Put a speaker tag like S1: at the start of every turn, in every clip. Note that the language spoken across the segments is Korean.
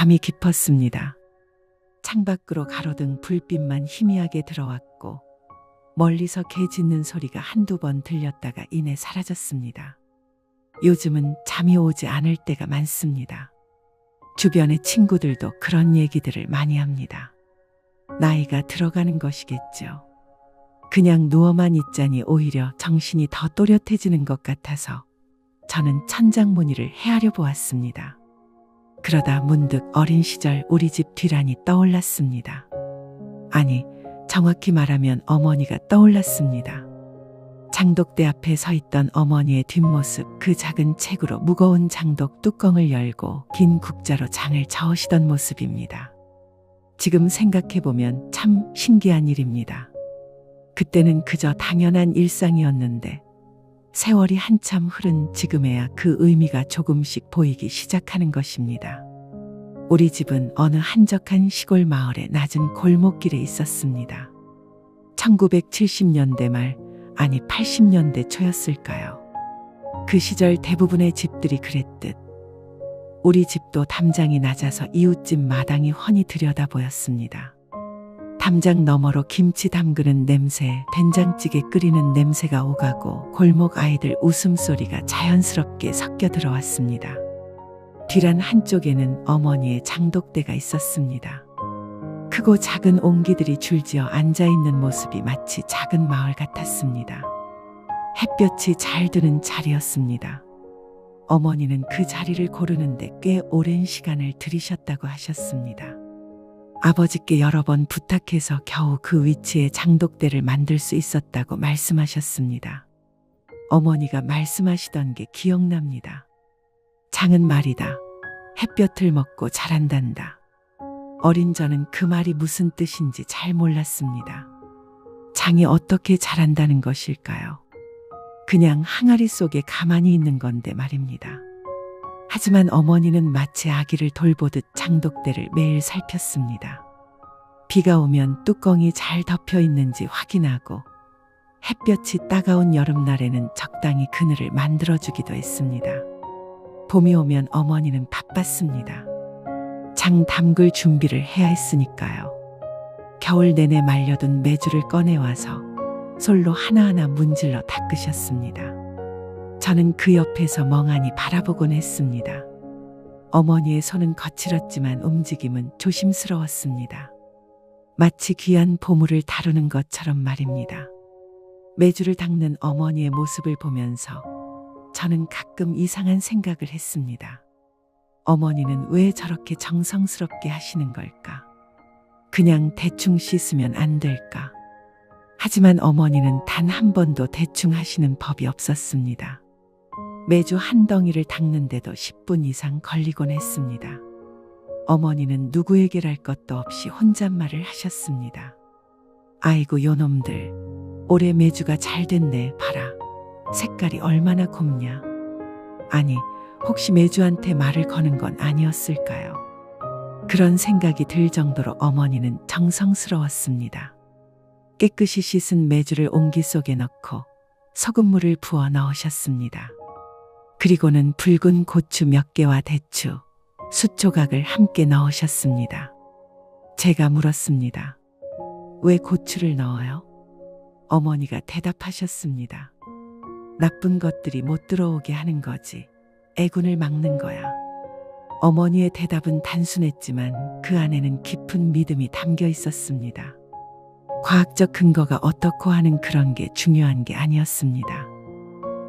S1: 밤이 깊었습니다. 창밖으로 가로등 불빛만 희미하게 들어왔고 멀리서 개 짖는 소리가 한두 번 들렸다가 이내 사라졌습니다. 요즘은 잠이 오지 않을 때가 많습니다. 주변의 친구들도 그런 얘기들을 많이 합니다. 나이가 들어가는 것이겠죠. 그냥 누워만 있자니 오히려 정신이 더 또렷해지는 것 같아서 저는 천장무늬를 헤아려 보았습니다. 그러다 문득 어린 시절 우리 집 뒤란이 떠올랐습니다. 아니, 정확히 말하면 어머니가 떠올랐습니다. 장독대 앞에 서 있던 어머니의 뒷모습, 그 작은 책으로 무거운 장독 뚜껑을 열고 긴 국자로 장을 저으시던 모습입니다. 지금 생각해보면 참 신기한 일입니다. 그때는 그저 당연한 일상이었는데 세월이 한참 흐른 지금에야 그 의미가 조금씩 보이기 시작하는 것입니다. 우리 집은 어느 한적한 시골 마을의 낮은 골목길에 있었습니다. 1970년대 말, 아니 80년대 초였을까요? 그 시절 대부분의 집들이 그랬듯 우리 집도 담장이 낮아서 이웃집 마당이 훤히 들여다 보였습니다. 담장 너머로 김치 담그는 냄새, 된장찌개 끓이는 냄새가 오가고 골목 아이들 웃음소리가 자연스럽게 섞여 들어왔습니다. 뒤란 한쪽에는 어머니의 장독대가 있었습니다. 크고 작은 옹기들이 줄지어 앉아있는 모습이 마치 작은 마을 같았습니다. 햇볕이 잘 드는 자리였습니다. 어머니는 그 자리를 고르는데 꽤 오랜 시간을 들이셨다고 하셨습니다. 아버지께 여러 번 부탁해서 겨우 그 위치에 장독대를 만들 수 있었다고 말씀하셨습니다. 어머니가 말씀하시던 게 기억납니다. 장은 말이다. 햇볕을 먹고 자란단다. 어린 저는 그 말이 무슨 뜻인지 잘 몰랐습니다. 장이 어떻게 자란다는 것일까요? 그냥 항아리 속에 가만히 있는 건데 말입니다. 하지만 어머니는 마치 아기를 돌보듯 장독대를 매일 살폈습니다. 비가 오면 뚜껑이 잘 덮여 있는지 확인하고 햇볕이 따가운 여름날에는 적당히 그늘을 만들어주기도 했습니다. 봄이 오면 어머니는 바빴습니다. 장 담글 준비를 해야 했으니까요. 겨울 내내 말려둔 메주를 꺼내와서 솔로 하나하나 문질러 닦으셨습니다. 저는 그 옆에서 멍하니 바라보곤 했습니다. 어머니의 손은 거칠었지만 움직임은 조심스러웠습니다. 마치 귀한 보물을 다루는 것처럼 말입니다. 메주를 닦는 어머니의 모습을 보면서 저는 가끔 이상한 생각을 했습니다. 어머니는 왜 저렇게 정성스럽게 하시는 걸까? 그냥 대충 씻으면 안 될까? 하지만 어머니는 단 한 번도 대충 하시는 법이 없었습니다. 매주 한 덩이를 닦는데도 10분 이상 걸리곤 했습니다. 어머니는 누구에게랄 것도 없이 혼잣말을 하셨습니다. 아이고 요놈들, 올해 메주가 잘 됐네 봐라. 색깔이 얼마나 곱냐. 아니, 혹시 메주한테 말을 거는 건 아니었을까요? 그런 생각이 들 정도로 어머니는 정성스러웠습니다. 깨끗이 씻은 메주를 옹기 속에 넣고 소금물을 부어 넣으셨습니다. 그리고는 붉은 고추 몇 개와 대추, 숫조각을 함께 넣으셨습니다. 제가 물었습니다. 왜 고추를 넣어요? 어머니가 대답하셨습니다. 나쁜 것들이 못 들어오게 하는 거지. 애군을 막는 거야. 어머니의 대답은 단순했지만 그 안에는 깊은 믿음이 담겨 있었습니다. 과학적 근거가 어떻고 하는 그런 게 중요한 게 아니었습니다.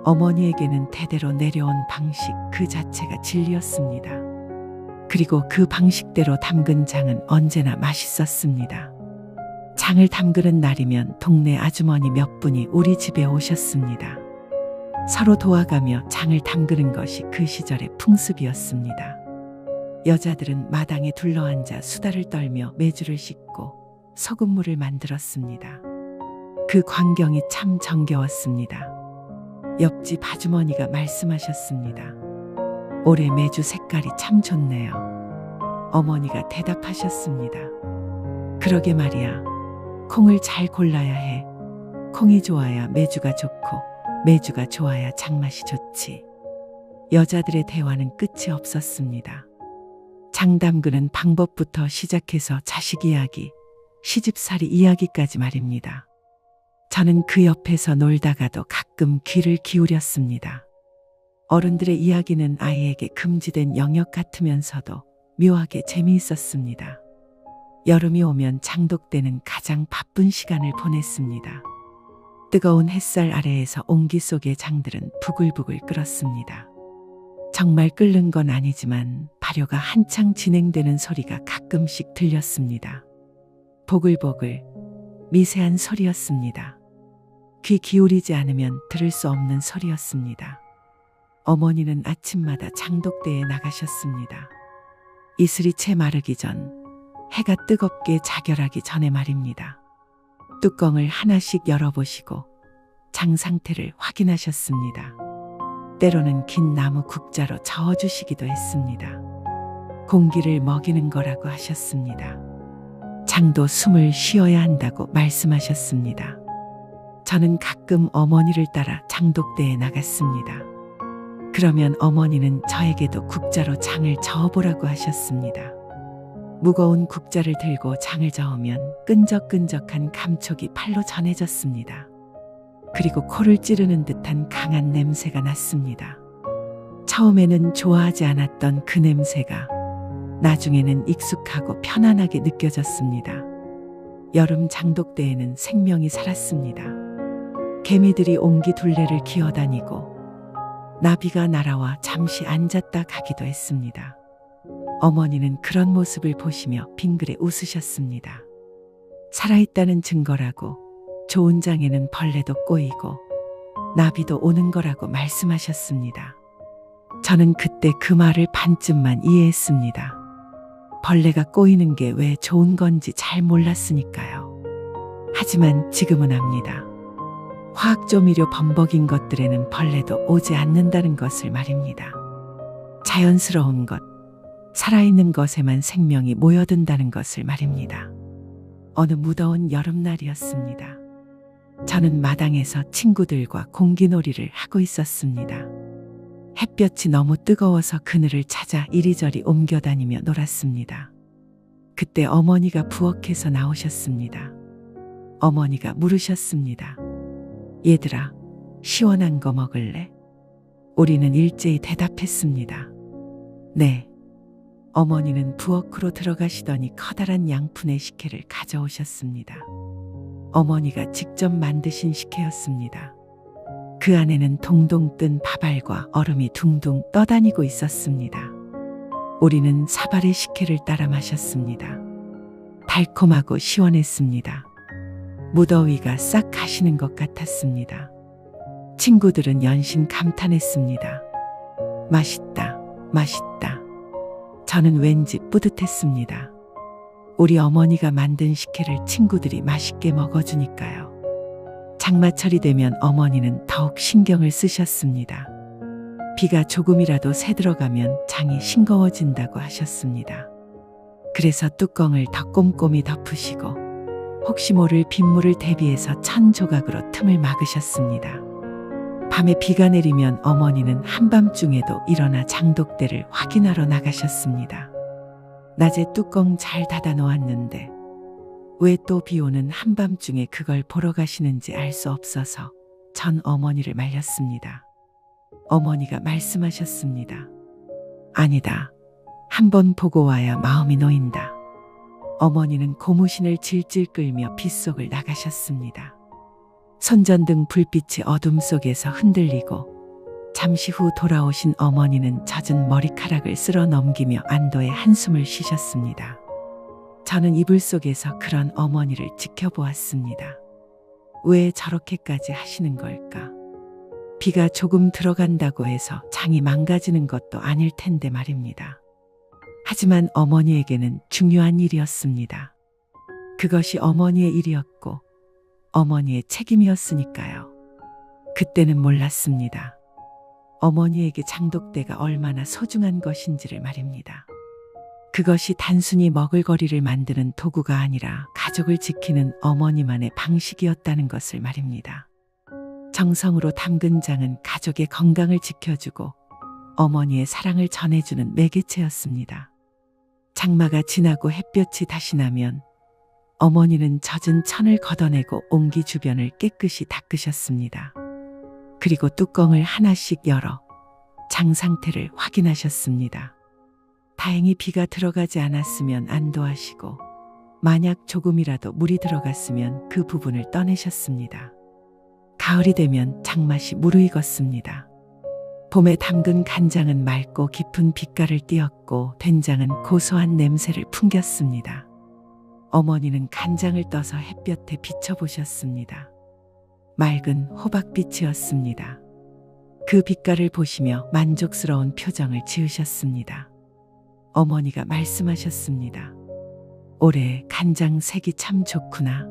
S1: 어머니에게는 대대로 내려온 방식 그 자체가 진리였습니다. 그리고 그 방식대로 담근 장은 언제나 맛있었습니다. 장을 담그는 날이면 동네 아주머니 몇 분이 우리 집에 오셨습니다. 서로 도와가며 장을 담그는 것이 그 시절의 풍습이었습니다. 여자들은 마당에 둘러앉아 수다를 떨며 메주를 씻고 소금물을 만들었습니다. 그 광경이 참 정겨웠습니다. 옆집 아주머니가 말씀하셨습니다. 올해 메주 색깔이 참 좋네요. 어머니가 대답하셨습니다. 그러게 말이야. 콩을 잘 골라야 해. 콩이 좋아야 메주가 좋고 메주가 좋아야 장맛이 좋지. 여자들의 대화는 끝이 없었습니다. 장 담그는 방법부터 시작해서 자식 이야기, 시집살이 이야기까지 말입니다. 저는 그 옆에서 놀다가도 가끔 귀를 기울였습니다. 어른들의 이야기는 아이에게 금지된 영역 같으면서도 묘하게 재미있었습니다. 여름이 오면 장독대는 가장 바쁜 시간을 보냈습니다. 뜨거운 햇살 아래에서 옹기 속의 장들은 부글부글 끓었습니다. 정말 끓는 건 아니지만 발효가 한창 진행되는 소리가 가끔씩 들렸습니다. 보글보글 미세한 소리였습니다. 귀 기울이지 않으면 들을 수 없는 소리였습니다. 어머니는 아침마다 장독대에 나가셨습니다. 이슬이 채 마르기 전, 해가 뜨겁게 자결하기 전에 말입니다. 뚜껑을 하나씩 열어보시고 장 상태를 확인하셨습니다. 때로는 긴 나무 국자로 저어주시기도 했습니다. 공기를 먹이는 거라고 하셨습니다. 장도 숨을 쉬어야 한다고 말씀하셨습니다. 저는 가끔 어머니를 따라 장독대에 나갔습니다. 그러면 어머니는 저에게도 국자로 장을 저어보라고 하셨습니다. 무거운 국자를 들고 장을 저으면 끈적끈적한 감촉이 팔로 전해졌습니다. 그리고 코를 찌르는 듯한 강한 냄새가 났습니다. 처음에는 좋아하지 않았던 그 냄새가 나중에는 익숙하고 편안하게 느껴졌습니다. 여름 장독대에는 생명이 살았습니다. 개미들이 옹기 둘레를 기어다니고 나비가 날아와 잠시 앉았다 가기도 했습니다. 어머니는 그런 모습을 보시며 빙그레 웃으셨습니다. 살아있다는 증거라고 좋은 장에는 벌레도 꼬이고 나비도 오는 거라고 말씀하셨습니다. 저는 그때 그 말을 반쯤만 이해했습니다. 벌레가 꼬이는 게 왜 좋은 건지 잘 몰랐으니까요. 하지만 지금은 압니다. 화학조미료 범벅인 것들에는 벌레도 오지 않는다는 것을 말입니다. 자연스러운 것, 살아있는 것에만 생명이 모여든다는 것을 말입니다. 어느 무더운 여름날이었습니다. 저는 마당에서 친구들과 공기놀이를 하고 있었습니다. 햇볕이 너무 뜨거워서 그늘을 찾아 이리저리 옮겨다니며 놀았습니다. 그때 어머니가 부엌에서 나오셨습니다. 어머니가 물으셨습니다. 얘들아, 시원한 거 먹을래? 우리는 일제히 대답했습니다. 네. 어머니는 부엌으로 들어가시더니 커다란 양푼의 식혜를 가져오셨습니다. 어머니가 직접 만드신 식혜였습니다. 그 안에는 동동 뜬 밥알과 얼음이 둥둥 떠다니고 있었습니다. 우리는 사발의 식혜를 따라 마셨습니다. 달콤하고 시원했습니다. 무더위가 싹 가시는 것 같았습니다. 친구들은 연신 감탄했습니다. 맛있다, 맛있다. 저는 왠지 뿌듯했습니다. 우리 어머니가 만든 식혜를 친구들이 맛있게 먹어주니까요. 장마철이 되면 어머니는 더욱 신경을 쓰셨습니다. 비가 조금이라도 새들어가면 장이 싱거워진다고 하셨습니다. 그래서 뚜껑을 더 꼼꼼히 덮으시고 혹시 모를 빗물을 대비해서 천 조각으로 틈을 막으셨습니다. 밤에 비가 내리면 어머니는 한밤중에도 일어나 장독대를 확인하러 나가셨습니다. 낮에 뚜껑 잘 닫아 놓았는데 왜 또 비 오는 한밤중에 그걸 보러 가시는지 알 수 없어서 전 어머니를 말렸습니다. 어머니가 말씀하셨습니다. 아니다. 한번 보고 와야 마음이 놓인다. 어머니는 고무신을 질질 끌며 빗속을 나가셨습니다. 손전등 불빛이 어둠 속에서 흔들리고 잠시 후 돌아오신 어머니는 젖은 머리카락을 쓸어 넘기며 안도의 한숨을 쉬셨습니다. 저는 이불 속에서 그런 어머니를 지켜보았습니다. 왜 저렇게까지 하시는 걸까? 비가 조금 들어간다고 해서 장이 망가지는 것도 아닐 텐데 말입니다. 하지만 어머니에게는 중요한 일이었습니다. 그것이 어머니의 일이었고 어머니의 책임이었으니까요. 그때는 몰랐습니다. 어머니에게 장독대가 얼마나 소중한 것인지를 말입니다. 그것이 단순히 먹을거리를 만드는 도구가 아니라 가족을 지키는 어머니만의 방식이었다는 것을 말입니다. 정성으로 담근 장은 가족의 건강을 지켜주고 어머니의 사랑을 전해주는 매개체였습니다. 장마가 지나고 햇볕이 다시 나면 어머니는 젖은 천을 걷어내고 옹기 주변을 깨끗이 닦으셨습니다. 그리고 뚜껑을 하나씩 열어 장 상태를 확인하셨습니다. 다행히 비가 들어가지 않았으면 안도하시고 만약 조금이라도 물이 들어갔으면 그 부분을 떠내셨습니다. 가을이 되면 장맛이 무르익었습니다. 봄에 담근 간장은 맑고 깊은 빛깔을 띠었고 된장은 고소한 냄새를 풍겼습니다. 어머니는 간장을 떠서 햇볕에 비춰보셨습니다. 맑은 호박빛이었습니다. 그 빛깔을 보시며 만족스러운 표정을 지으셨습니다. 어머니가 말씀하셨습니다. 올해 간장 색이 참 좋구나.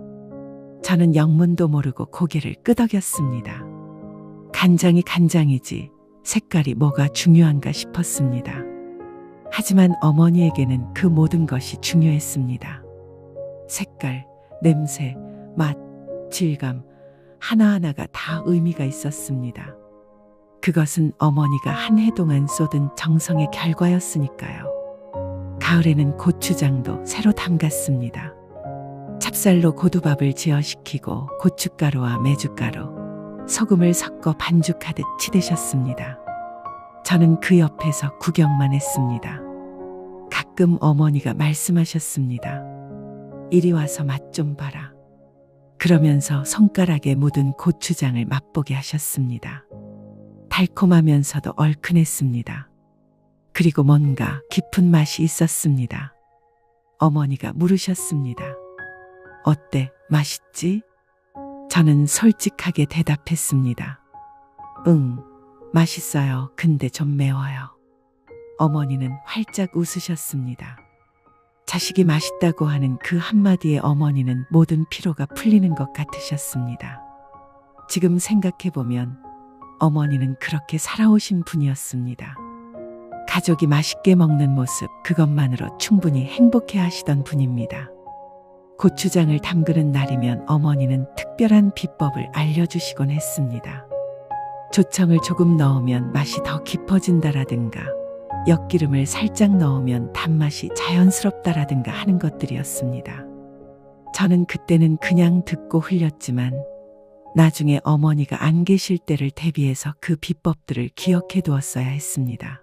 S1: 저는 영문도 모르고 고개를 끄덕였습니다. 간장이 간장이지 색깔이 뭐가 중요한가 싶었습니다. 하지만 어머니에게는 그 모든 것이 중요했습니다. 색깔, 냄새, 맛, 질감 하나하나가 다 의미가 있었습니다. 그것은 어머니가 한 해 동안 쏟은 정성의 결과였으니까요. 가을에는 고추장도 새로 담갔습니다. 찹쌀로 고두밥을 지어식히고 고춧가루와 메주가루, 소금을 섞어 반죽하듯 치드셨습니다. 저는 그 옆에서 구경만 했습니다. 가끔 어머니가 말씀하셨습니다. 이리 와서 맛 좀 봐라. 그러면서 손가락에 묻은 고추장을 맛보게 하셨습니다. 달콤하면서도 얼큰했습니다. 그리고 뭔가 깊은 맛이 있었습니다. 어머니가 물으셨습니다. 어때? 맛있지? 저는 솔직하게 대답했습니다. 응, 맛있어요. 근데 좀 매워요. 어머니는 활짝 웃으셨습니다. 자식이 맛있다고 하는 그 한마디에 어머니는 모든 피로가 풀리는 것 같으셨습니다. 지금 생각해보면 어머니는 그렇게 살아오신 분이었습니다. 가족이 맛있게 먹는 모습, 그것만으로 충분히 행복해 하시던 분입니다. 고추장을 담그는 날이면 어머니는 특별한 비법을 알려주시곤 했습니다. 조청을 조금 넣으면 맛이 더 깊어진다라든가, 엿기름을 살짝 넣으면 단맛이 자연스럽다라든가 하는 것들이었습니다. 저는 그때는 그냥 듣고 흘렸지만 나중에 어머니가 안 계실 때를 대비해서 그 비법들을 기억해 두었어야 했습니다.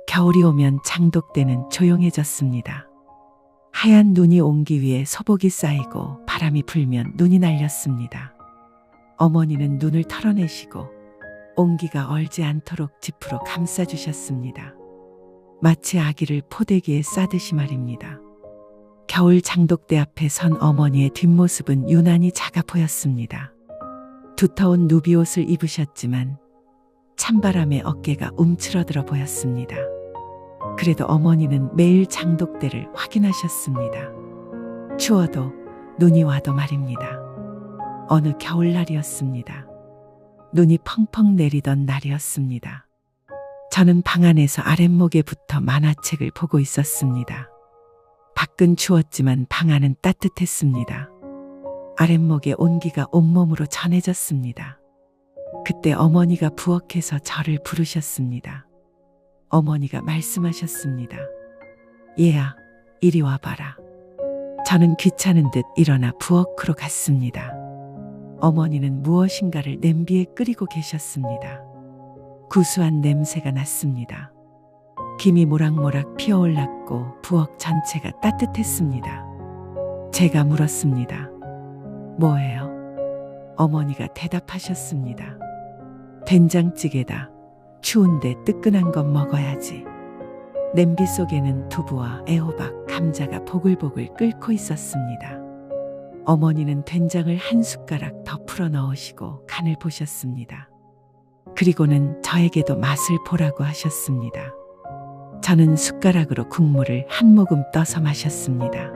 S1: 겨울이 오면 장독대는 조용해졌습니다. 하얀 눈이 옹기 위에 소복이 쌓이고 바람이 불면 눈이 날렸습니다. 어머니는 눈을 털어내시고 옹기가 얼지 않도록 지프로 감싸주셨습니다. 마치 아기를 포대기에 싸듯이 말입니다. 겨울 장독대 앞에 선 어머니의 뒷모습은 유난히 작아 보였습니다. 두터운 누비옷을 입으셨지만 찬바람에 어깨가 움츠러들어 보였습니다. 그래도 어머니는 매일 장독대를 확인하셨습니다. 추워도 눈이 와도 말입니다. 어느 겨울날이었습니다. 눈이 펑펑 내리던 날이었습니다. 저는 방 안에서 아랫목에 붙어 만화책을 보고 있었습니다. 밖은 추웠지만 방 안은 따뜻했습니다. 아랫목에 온기가 온몸으로 전해졌습니다. 그때 어머니가 부엌에서 저를 부르셨습니다. 어머니가 말씀하셨습니다. 얘야, 이리 와봐라. 저는 귀찮은 듯 일어나 부엌으로 갔습니다. 어머니는 무엇인가를 냄비에 끓이고 계셨습니다. 구수한 냄새가 났습니다. 김이 모락모락 피어올랐고 부엌 전체가 따뜻했습니다. 제가 물었습니다. 뭐예요? 어머니가 대답하셨습니다. 된장찌개다. 추운데 뜨끈한 것 먹어야지. 냄비 속에는 두부와 애호박, 감자가 보글보글 끓고 있었습니다. 어머니는 된장을 한 숟가락 더 풀어 넣으시고 간을 보셨습니다. 그리고는 저에게도 맛을 보라고 하셨습니다. 저는 숟가락으로 국물을 한 모금 떠서 마셨습니다.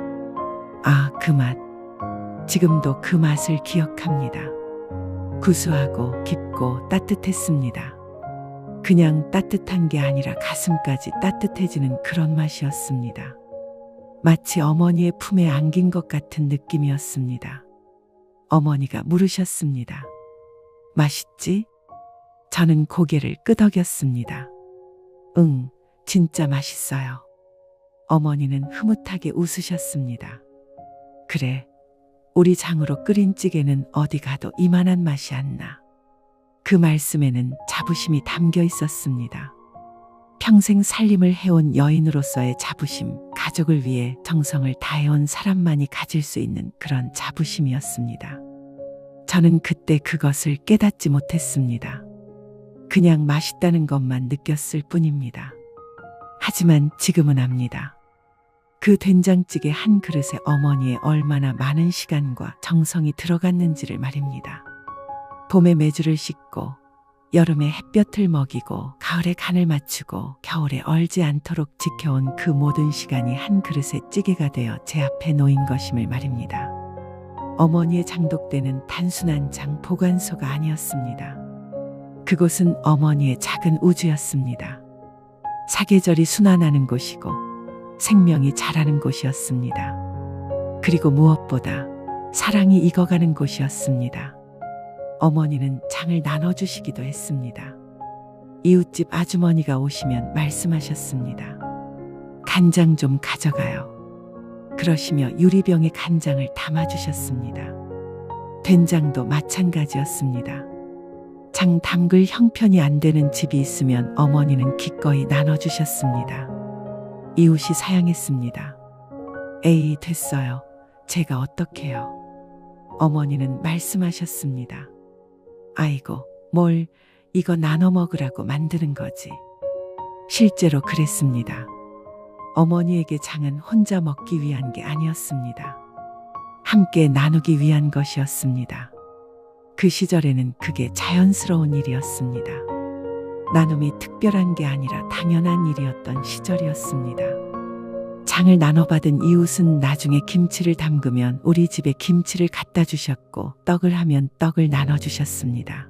S1: 아, 그 맛. 지금도 그 맛을 기억합니다. 구수하고 깊고 따뜻했습니다. 그냥 따뜻한 게 아니라 가슴까지 따뜻해지는 그런 맛이었습니다. 마치 어머니의 품에 안긴 것 같은 느낌이었습니다. 어머니가 물으셨습니다. 맛있지? 저는 고개를 끄덕였습니다. 응, 진짜 맛있어요. 어머니는 흐뭇하게 웃으셨습니다. 그래, 우리 장으로 끓인 찌개는 어디 가도 이만한 맛이 안 나. 그 말씀에는 자부심이 담겨 있었습니다. 평생 살림을 해온 여인으로서의 자부심, 가족을 위해 정성을 다해온 사람만이 가질 수 있는 그런 자부심이었습니다. 저는 그때 그것을 깨닫지 못했습니다. 그냥 맛있다는 것만 느꼈을 뿐입니다. 하지만 지금은 압니다. 그 된장찌개 한 그릇에 어머니의 얼마나 많은 시간과 정성이 들어갔는지를 말입니다. 봄에 메주를 씻고, 여름에 햇볕을 먹이고, 가을에 간을 맞추고, 겨울에 얼지 않도록 지켜온 그 모든 시간이 한 그릇의 찌개가 되어 제 앞에 놓인 것임을 말입니다. 어머니의 장독대는 단순한 장 보관소가 아니었습니다. 그곳은 어머니의 작은 우주였습니다. 사계절이 순환하는 곳이고 생명이 자라는 곳이었습니다. 그리고 무엇보다 사랑이 익어가는 곳이었습니다. 어머니는 장을 나눠주시기도 했습니다. 이웃집 아주머니가 오시면 말씀하셨습니다. 간장 좀 가져가요. 그러시며 유리병에 간장을 담아주셨습니다. 된장도 마찬가지였습니다. 장 담글 형편이 안 되는 집이 있으면 어머니는 기꺼이 나눠주셨습니다. 이웃이 사양했습니다. 에이, 됐어요. 제가 어떡해요. 어머니는 말씀하셨습니다. 아이고, 뭘 이거 나눠 먹으라고 만드는 거지. 실제로 그랬습니다. 어머니에게 장은 혼자 먹기 위한 게 아니었습니다. 함께 나누기 위한 것이었습니다. 그 시절에는 그게 자연스러운 일이었습니다. 나눔이 특별한 게 아니라 당연한 일이었던 시절이었습니다. 장을 나눠받은 이웃은 나중에 김치를 담그면 우리 집에 김치를 갖다 주셨고, 떡을 하면 떡을 나눠주셨습니다.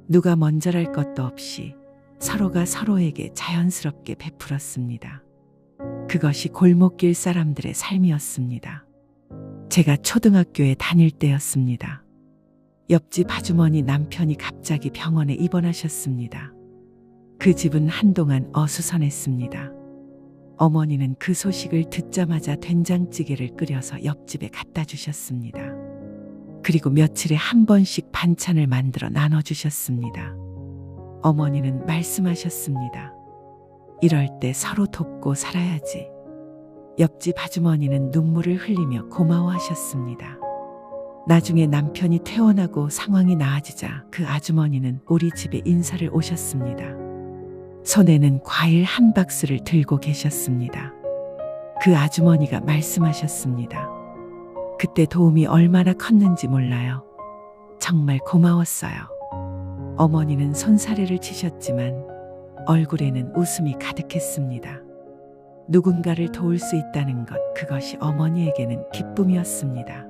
S1: 누가 먼저랄 것도 없이 서로가 서로에게 자연스럽게 베풀었습니다. 그것이 골목길 사람들의 삶이었습니다. 제가 초등학교에 다닐 때였습니다. 옆집 아주머니 남편이 갑자기 병원에 입원하셨습니다. 그 집은 한동안 어수선했습니다. 어머니는 그 소식을 듣자마자 된장찌개를 끓여서 옆집에 갖다 주셨습니다. 그리고 며칠에 한 번씩 반찬을 만들어 나눠주셨습니다. 어머니는 말씀하셨습니다. 이럴 때 서로 돕고 살아야지. 옆집 아주머니는 눈물을 흘리며 고마워하셨습니다. 나중에 남편이 퇴원하고 상황이 나아지자 그 아주머니는 우리 집에 인사를 오셨습니다. 손에는 과일 한 박스를 들고 계셨습니다. 그 아주머니가 말씀하셨습니다. 그때 도움이 얼마나 컸는지 몰라요. 정말 고마웠어요. 어머니는 손사래를 치셨지만 얼굴에는 웃음이 가득했습니다. 누군가를 도울 수 있다는 것, 그것이 어머니에게는 기쁨이었습니다.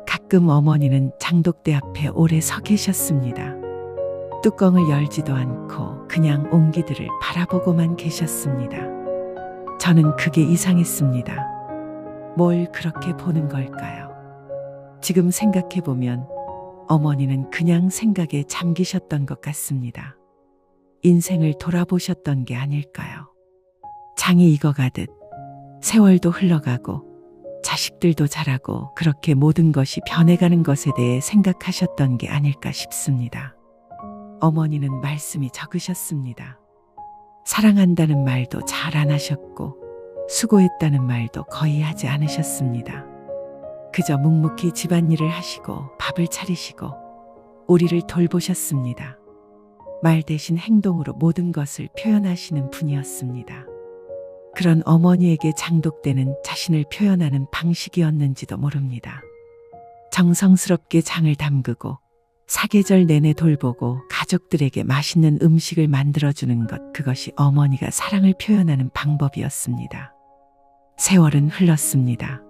S1: 가끔 어머니는 장독대 앞에 오래 서 계셨습니다. 뚜껑을 열지도 않고 그냥 옹기들을 바라보고만 계셨습니다. 저는 그게 이상했습니다. 뭘 그렇게 보는 걸까요? 지금 생각해보면 어머니는 그냥 생각에 잠기셨던 것 같습니다. 인생을 돌아보셨던 게 아닐까요? 장이 익어가듯 세월도 흘러가고 자식들도 자라고 그렇게 모든 것이 변해가는 것에 대해 생각하셨던 게 아닐까 싶습니다. 어머니는 말씀이 적으셨습니다. 사랑한다는 말도 잘 안 하셨고 수고했다는 말도 거의 하지 않으셨습니다. 그저 묵묵히 집안일을 하시고 밥을 차리시고 우리를 돌보셨습니다. 말 대신 행동으로 모든 것을 표현하시는 분이었습니다. 그런 어머니에게 장독대는 자신을 표현하는 방식이었는지도 모릅니다. 정성스럽게 장을 담그고 사계절 내내 돌보고 가족들에게 맛있는 음식을 만들어주는 것, 그것이 어머니가 사랑을 표현하는 방법이었습니다. 세월은 흘렀습니다.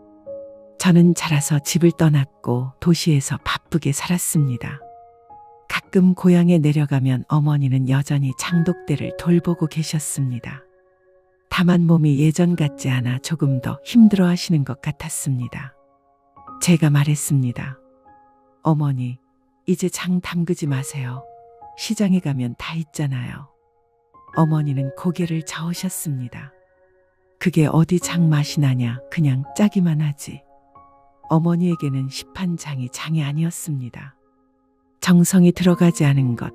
S1: 저는 자라서 집을 떠났고 도시에서 바쁘게 살았습니다. 가끔 고향에 내려가면 어머니는 여전히 장독대를 돌보고 계셨습니다. 다만 몸이 예전 같지 않아 조금 더 힘들어 하시는 것 같았습니다. 제가 말했습니다. 어머니, 이제 장 담그지 마세요. 시장에 가면 다 있잖아요. 어머니는 고개를 저으셨습니다. 그게 어디 장 맛이 나냐, 그냥 짜기만 하지. 어머니에게는 시판장이 장이 아니었습니다. 정성이 들어가지 않은 것,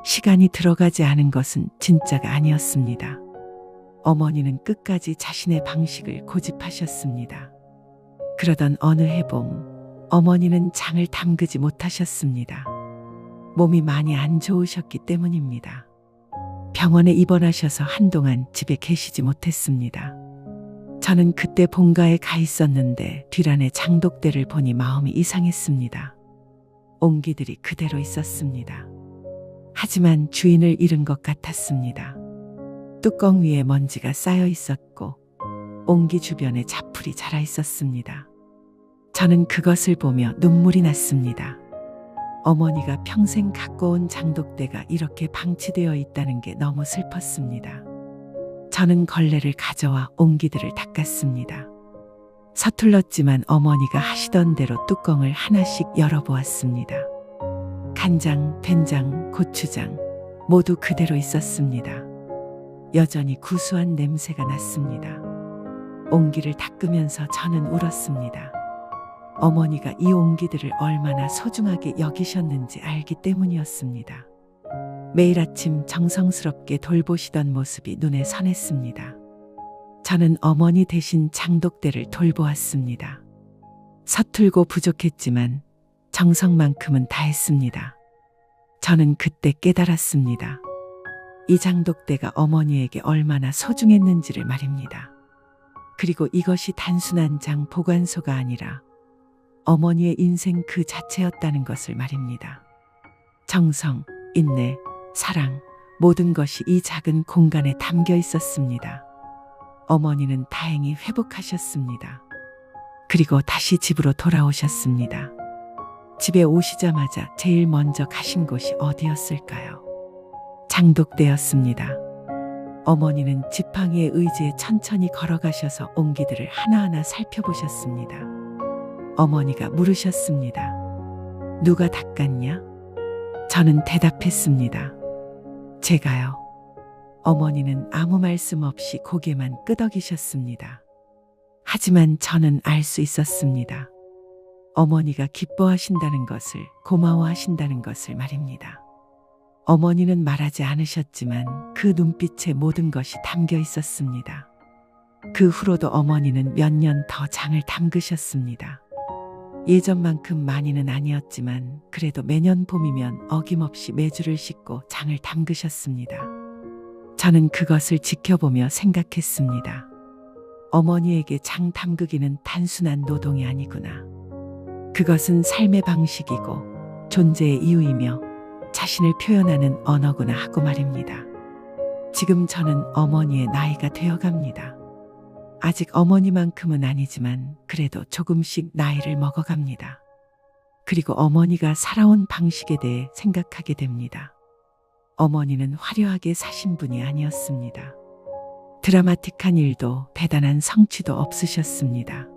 S1: 시간이 들어가지 않은 것은 진짜가 아니었습니다. 어머니는 끝까지 자신의 방식을 고집하셨습니다. 그러던 어느 해봄, 어머니는 장을 담그지 못하셨습니다. 몸이 많이 안 좋으셨기 때문입니다. 병원에 입원하셔서 한동안 집에 계시지 못했습니다. 저는 그때 본가에 가 있었는데 뒤란에 장독대를 보니 마음이 이상했습니다. 옹기들이 그대로 있었습니다. 하지만 주인을 잃은 것 같았습니다. 뚜껑 위에 먼지가 쌓여 있었고 옹기 주변에 자풀이 자라 있었습니다. 저는 그것을 보며 눈물이 났습니다. 어머니가 평생 갖고 온 장독대가 이렇게 방치되어 있다는 게 너무 슬펐습니다. 저는 걸레를 가져와 옹기들을 닦았습니다. 서툴렀지만 어머니가 하시던 대로 뚜껑을 하나씩 열어보았습니다. 간장, 된장, 고추장 모두 그대로 있었습니다. 여전히 구수한 냄새가 났습니다. 옹기를 닦으면서 저는 울었습니다. 어머니가 이 옹기들을 얼마나 소중하게 여기셨는지 알기 때문이었습니다. 매일 아침 정성스럽게 돌보시던 모습이 눈에 선했습니다. 저는 어머니 대신 장독대를 돌보았습니다. 서툴고 부족했지만 정성만큼은 다했습니다. 저는 그때 깨달았습니다. 이 장독대가 어머니에게 얼마나 소중했는지를 말입니다. 그리고 이것이 단순한 장 보관소가 아니라 어머니의 인생 그 자체였다는 것을 말입니다. 정성, 인내, 사랑, 모든 것이 이 작은 공간에 담겨 있었습니다. 어머니는 다행히 회복하셨습니다. 그리고 다시 집으로 돌아오셨습니다. 집에 오시자마자 제일 먼저 가신 곳이 어디였을까요? 장독대였습니다. 어머니는 지팡이의 의지에 천천히 걸어가셔서 옹기들을 하나하나 살펴보셨습니다. 어머니가 물으셨습니다. 누가 닦았냐? 저는 대답했습니다. 제가요. 어머니는 아무 말씀 없이 고개만 끄덕이셨습니다. 하지만 저는 알 수 있었습니다. 어머니가 기뻐하신다는 것을, 고마워하신다는 것을 말입니다. 어머니는 말하지 않으셨지만 그 눈빛에 모든 것이 담겨 있었습니다. 그 후로도 어머니는 몇 년 더 장을 담그셨습니다. 예전만큼 많이는 아니었지만 그래도 매년 봄이면 어김없이 매주를 씻고 장을 담그셨습니다. 저는 그것을 지켜보며 생각했습니다. 어머니에게 장 담그기는 단순한 노동이 아니구나. 그것은 삶의 방식이고 존재의 이유이며 자신을 표현하는 언어구나 하고 말입니다. 지금 저는 어머니의 나이가 되어갑니다. 아직 어머니만큼은 아니지만 그래도 조금씩 나이를 먹어갑니다. 그리고 어머니가 살아온 방식에 대해 생각하게 됩니다. 어머니는 화려하게 사신 분이 아니었습니다. 드라마틱한 일도 대단한 성취도 없으셨습니다.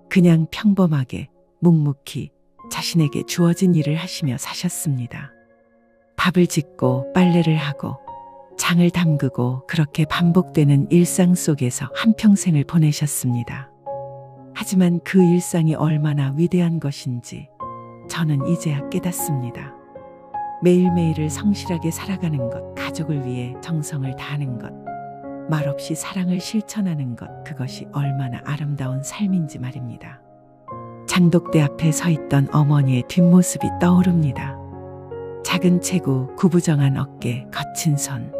S1: 그냥 평범하게 묵묵히 자신에게 주어진 일을 하시며 사셨습니다. 밥을 짓고 빨래를 하고 장을 담그고 그렇게 반복되는 일상 속에서 한평생을 보내셨습니다. 하지만 그 일상이 얼마나 위대한 것인지 저는 이제야 깨닫습니다. 매일매일을 성실하게 살아가는 것, 가족을 위해 정성을 다하는 것, 말없이 사랑을 실천하는 것, 그것이 얼마나 아름다운 삶인지 말입니다. 장독대 앞에 서 있던 어머니의 뒷모습이 떠오릅니다. 작은 체구, 구부정한 어깨, 거친 손.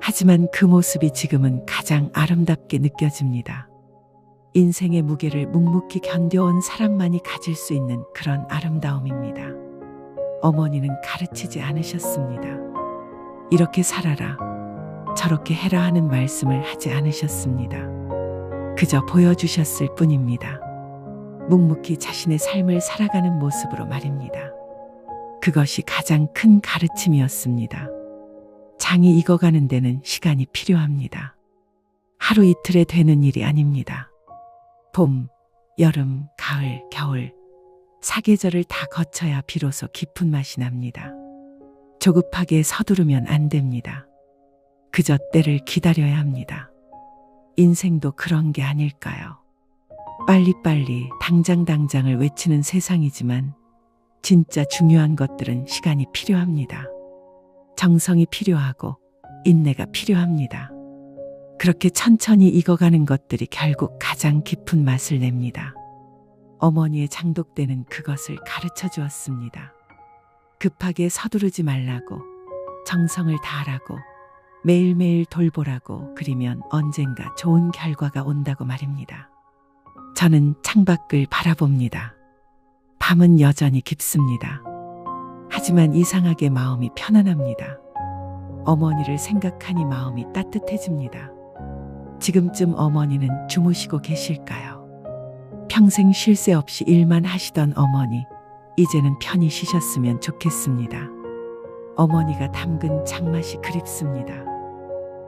S1: 하지만 그 모습이 지금은 가장 아름답게 느껴집니다. 인생의 무게를 묵묵히 견뎌온 사람만이 가질 수 있는 그런 아름다움입니다. 어머니는 가르치지 않으셨습니다. 이렇게 살아라, 저렇게 해라 하는 말씀을 하지 않으셨습니다. 그저 보여주셨을 뿐입니다. 묵묵히 자신의 삶을 살아가는 모습으로 말입니다. 그것이 가장 큰 가르침이었습니다. 장이 익어가는 데는 시간이 필요합니다. 하루 이틀에 되는 일이 아닙니다. 봄, 여름, 가을, 겨울, 사계절을 다 거쳐야 비로소 깊은 맛이 납니다. 조급하게 서두르면 안 됩니다. 그저 때를 기다려야 합니다. 인생도 그런 게 아닐까요? 빨리빨리 당장을 외치는 세상이지만 진짜 중요한 것들은 시간이 필요합니다. 정성이 필요하고 인내가 필요합니다. 그렇게 천천히 익어가는 것들이 결국 가장 깊은 맛을 냅니다. 어머니의 장독대는 그것을 가르쳐 주었습니다. 급하게 서두르지 말라고, 정성을 다하라고, 매일매일 돌보라고, 그리면 언젠가 좋은 결과가 온다고 말입니다. 저는 창밖을 바라봅니다. 밤은 여전히 깊습니다. 하지만 이상하게 마음이 편안합니다. 어머니를 생각하니 마음이 따뜻해집니다. 지금쯤 어머니는 주무시고 계실까요? 평생 쉴 새 없이 일만 하시던 어머니, 이제는 편히 쉬셨으면 좋겠습니다. 어머니가 담근 장맛이 그립습니다.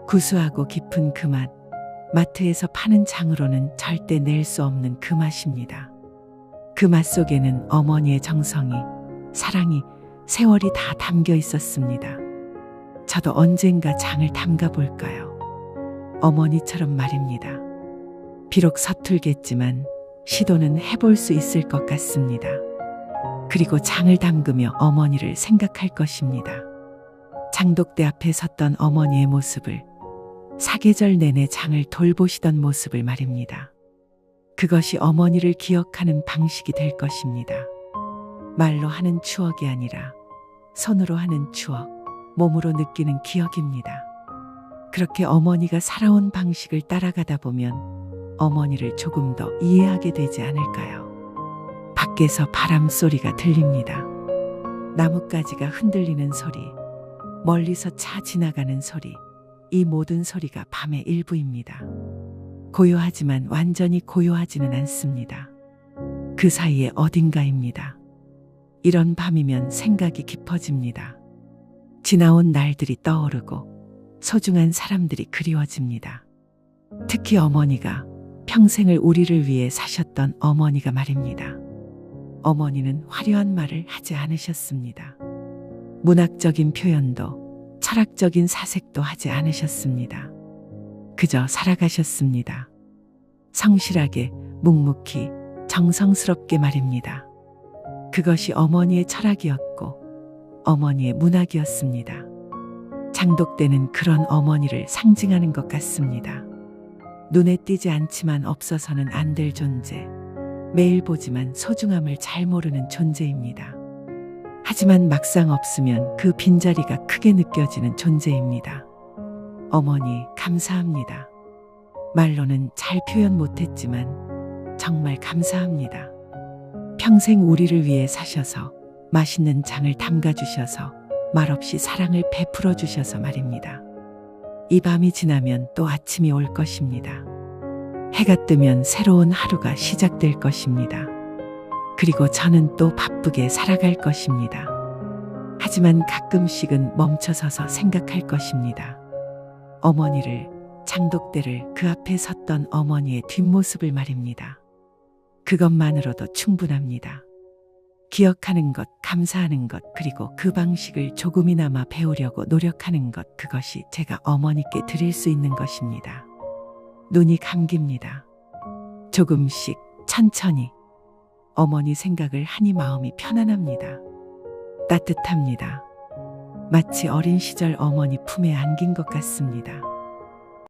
S1: 구수하고 깊은 그 맛, 마트에서 파는 장으로는 절대 낼 수 없는 그 맛입니다. 그 맛 속에는 어머니의 정성이, 사랑이, 세월이 다 담겨 있었습니다. 저도 언젠가 장을 담가 볼까요? 어머니처럼 말입니다. 비록 서툴겠지만 시도는 해볼 수 있을 것 같습니다. 그리고 장을 담그며 어머니를 생각할 것입니다. 장독대 앞에 섰던 어머니의 모습을, 사계절 내내 장을 돌보시던 모습을 말입니다. 그것이 어머니를 기억하는 방식이 될 것입니다. 말로 하는 추억이 아니라 손으로 하는 추억, 몸으로 느끼는 기억입니다. 그렇게 어머니가 살아온 방식을 따라가다 보면 어머니를 조금 더 이해하게 되지 않을까요? 밖에서 바람 소리가 들립니다. 나뭇가지가 흔들리는 소리, 멀리서 차 지나가는 소리, 이 모든 소리가 밤의 일부입니다. 고요하지만 완전히 고요하지는 않습니다. 그 사이에 어딘가입니다. 이런 밤이면 생각이 깊어집니다. 지나온 날들이 떠오르고 소중한 사람들이 그리워집니다. 특히 어머니가 평생을 우리를 위해 사셨던 어머니가 말입니다. 어머니는 화려한 말을 하지 않으셨습니다. 문학적인 표현도 철학적인 사색도 하지 않으셨습니다. 그저 살아가셨습니다. 성실하게, 묵묵히, 정성스럽게 말입니다. 그것이 어머니의 철학이었고 어머니의 문학이었습니다. 장독대는 그런 어머니를 상징하는 것 같습니다. 눈에 띄지 않지만 없어서는 안 될 존재, 매일 보지만 소중함을 잘 모르는 존재입니다. 하지만 막상 없으면 그 빈자리가 크게 느껴지는 존재입니다. 어머니, 감사합니다. 말로는 잘 표현 못했지만 정말 감사합니다. 평생 우리를 위해 사셔서 맛있는 장을 담가주셔서 말없이 사랑을 베풀어 주셔서 말입니다. 이 밤이 지나면 또 아침이 올 것입니다. 해가 뜨면 새로운 하루가 시작될 것입니다. 그리고 저는 또 바쁘게 살아갈 것입니다. 하지만 가끔씩은 멈춰서서 생각할 것입니다. 어머니를, 장독대를, 그 앞에 섰던 어머니의 뒷모습을 말입니다. 그것만으로도 충분합니다. 기억하는 것, 감사하는 것, 그리고 그 방식을 조금이나마 배우려고 노력하는 것, 그것이 제가 어머니께 드릴 수 있는 것입니다. 눈이 감깁니다. 조금씩, 천천히. 어머니 생각을 하니 마음이 편안합니다. 따뜻합니다. 마치 어린 시절 어머니 품에 안긴 것 같습니다.